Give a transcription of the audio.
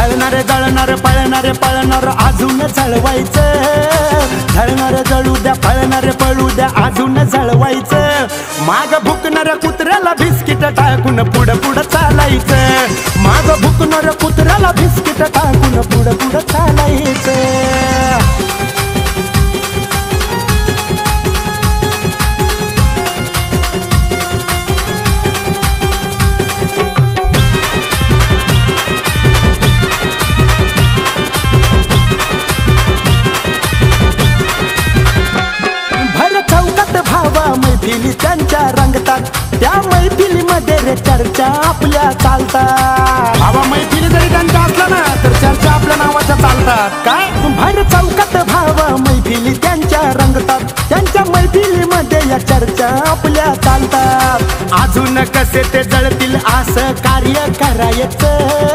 जळणारे जळणारे पळणारे पळणार अजून जळवायचं, जळणारे जळू द्या पळणारे पळू द्या अजून जळवायचं। माग भुकणाऱ्या कुत्र्याला बिस्किट टाकून पुढं पुढं चालायचं, माग भुकणाऱ्या कुत्र्याला बिस्किट टाकून पुढं पुढं चालायचं। मैफिली त्यांच्या रंगतात, त्या मैफिलीमध्ये रे चर्चा आपल्या चालतात। भावा मैफिली जरी त्यांच्या असल्या ना तर चर्चा आपल्या नावाच्या चालतात। काय भर चौकात भावा मैफिली त्यांच्या रंगतात, त्यांच्या मैफिलीमध्ये या चर्चा आपल्या चालतात। अजून कसे ते जळतील असं कार्य करायचं,